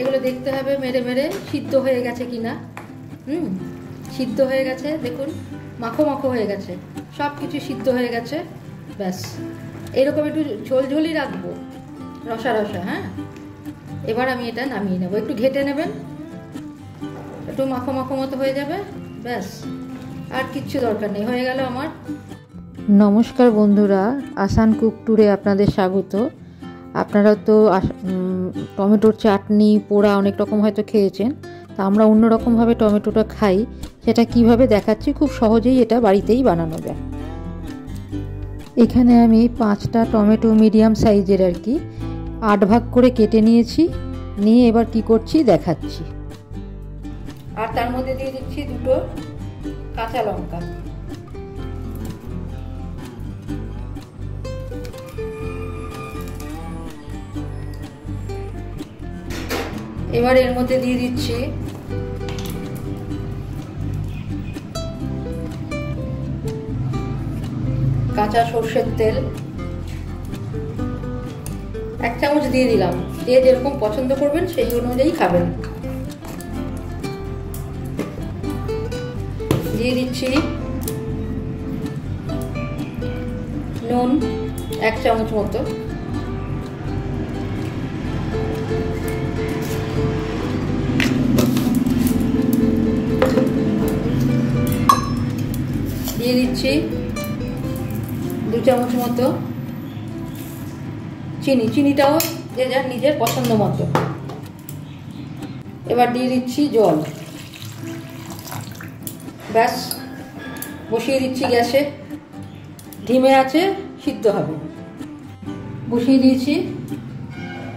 এগুলো দেখতে হবে মেরে মেরে সিদ্ধ হয়ে গেছে কিনা। সিদ্ধ হয়ে গেছে, দেখুন মাখো মাখো হয়ে গেছে, সব কিছু সিদ্ধ হয়ে গেছে। ব্যাস এরকম একটু ঝোলঝোলই রাখবো, রসা রসা। হ্যাঁ, এবার আমি এটা নামিয়ে নেবো। একটু ঘেটে নেবেন, একটু মাখো মাখো মতো হয়ে যাবে। ব্যাস আর কিচ্ছু দরকার নেই, হয়ে গেল আমার। নমস্কার বন্ধুরা, আসান কুক ট্যুরে আপনাদের স্বাগত। আপনারা তো টমেটোর চাটনি পোড়া অনেক রকম হয়তো খেয়েছেন, তা আমরা অন্যরকমভাবে টমেটোটা খাই। সেটা কিভাবে দেখাচ্ছি, খুব সহজেই এটা বাড়িতেই বানানো যায়। এখানে আমি 5টা টমেটো মিডিয়াম সাইজের আর কি 8 ভাগ করে কেটে নিয়েছি। নিয়ে এবার কি করছি দেখাচ্ছি। আর তার মধ্যে দিয়ে দিচ্ছি 2টো কাঁচা লঙ্কা। এবার এর মধ্যে দিয়ে দিচ্ছি কাঁচা সরষের তেল, 1 চামচ দিয়ে দিলাম। যে যেরকম পছন্দ করবেন সেই অনুযায়ী খাবেন। দিয়ে দিচ্ছি নুন 1 চামচ মতো। দিয়ে দিচ্ছি 2 চামচ মতো চিনি। চিনিটাও যে যার নিজের পছন্দ মতো। এবার দিয়ে দিচ্ছি জল। ব্যাস বসিয়ে দিচ্ছি গ্যাসে, ধিমে আছে, সিদ্ধ হবে। বসিয়ে দিয়েছি,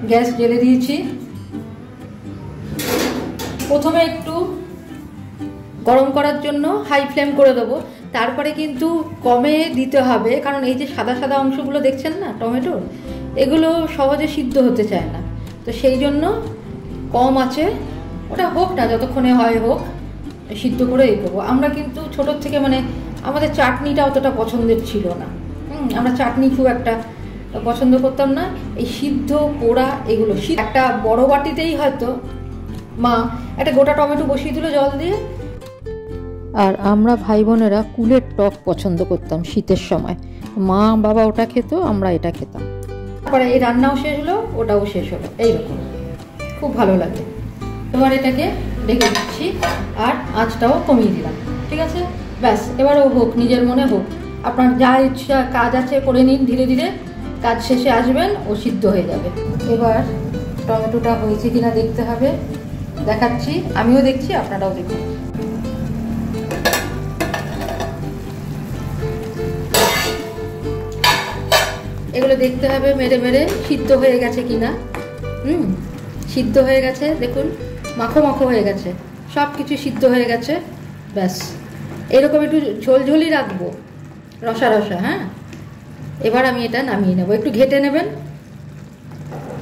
গ্যাস জ্বেলে দিয়েছি। প্রথমে একটু গরম করার জন্য হাই ফ্লেম করে দেবো, তারপরে কিন্তু কমে দিতে হবে, কারণ এই যে সাদা সাদা অংশগুলো দেখছেন না টমেটোর, এগুলো সহজে সিদ্ধ হতে চায় না। তো সেই জন্য কম আছে, ওটা হোক না, যতক্ষণে হয় হোক, সিদ্ধ করে এই করবো। আমরা কিন্তু ছোটোর থেকে মানে আমাদের চাটনিটা অতটা পছন্দের ছিল না। আমরা চাটনি খুব একটা পছন্দ করতাম না। এই সিদ্ধ পোড়া এগুলো একটা বড় বাটিতেই হয়তো মা একটা গোটা টমেটো বসিয়ে দিল জল দিয়ে। আর আমরা ভাই বোনেরা কুলের টক পছন্দ করতাম শীতের সময়। মা বাবা ওটা খেত, আমরা এটা খেতাম। তারপরে এই রান্নাও শেষ হলো, ওটাও শেষ হলো, এইরকম খুব ভালো লাগে। এবার এটাকে ঢেকে দিচ্ছি আর আঁচটাও কমিয়ে দিলাম। ঠিক আছে, ব্যাস এবারও হোক, নিজের মনে হোক। আপনার যা ইচ্ছা কাজ আছে করে নিন, ধীরে ধীরে কাজ শেষে আসবেন, ও সিদ্ধ হয়ে যাবে। এবার টমেটোটা হয়েছে কিনা দেখতে হবে, দেখাচ্ছি। আমিও দেখছি, আপনারাও দেখুন। এগুলো দেখতে হবে মেরে মেরে সিদ্ধ হয়ে গেছে কিনা। সিদ্ধ হয়ে গেছে, দেখুন মাখো মাখো হয়ে গেছে, সব কিছু সিদ্ধ হয়ে গেছে। ব্যাস এরকম একটু ঝোলঝোলই রাখবো, রসা রসা। হ্যাঁ, এবার আমি এটা নামিয়ে নেবো। একটু ঘেটে নেবেন,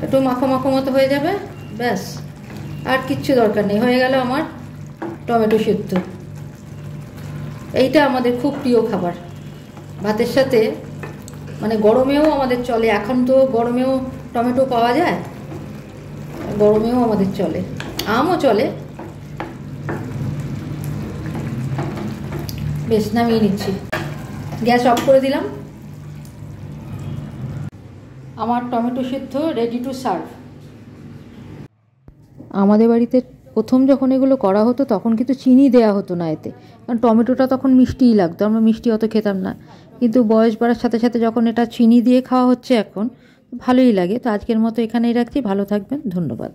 একটু মাখো মাখো মতো হয়ে যাবে। ব্যাস আর কিচ্ছু দরকার নেই, হয়ে গেল আমার টমেটো সিদ্ধ। এইটা আমাদের খুব প্রিয় খাবার, ভাতের সাথে, মানে গরমেও আমাদের চলে। এখন তো গরমেও টমেটো পাওয়া যায়, গরমেও আমাদের চলে, আমও চলে। বেশ, নামিয়ে নিচ্ছি, গ্যাস অফ করে দিলাম। আমার টমেটো সিদ্ধ রেডি টু সার্ভ। আমাদের বাড়িতে প্রথম যখন এগুলো করা হতো তখন কিন্তু চিনি দেয়া হতো না এতে, কারণ টমেটোটা তখন মিষ্টিই লাগতো, আমরা মিষ্টি অত খেতাম না। কিন্তু বয়স বাড়ার সাথে সাথে যখন এটা চিনি দিয়ে খাওয়া হচ্ছে এখন, ভালোই লাগে। তো আজকের মতো এখানেই রাখছি, ভালো থাকবেন, ধন্যবাদ।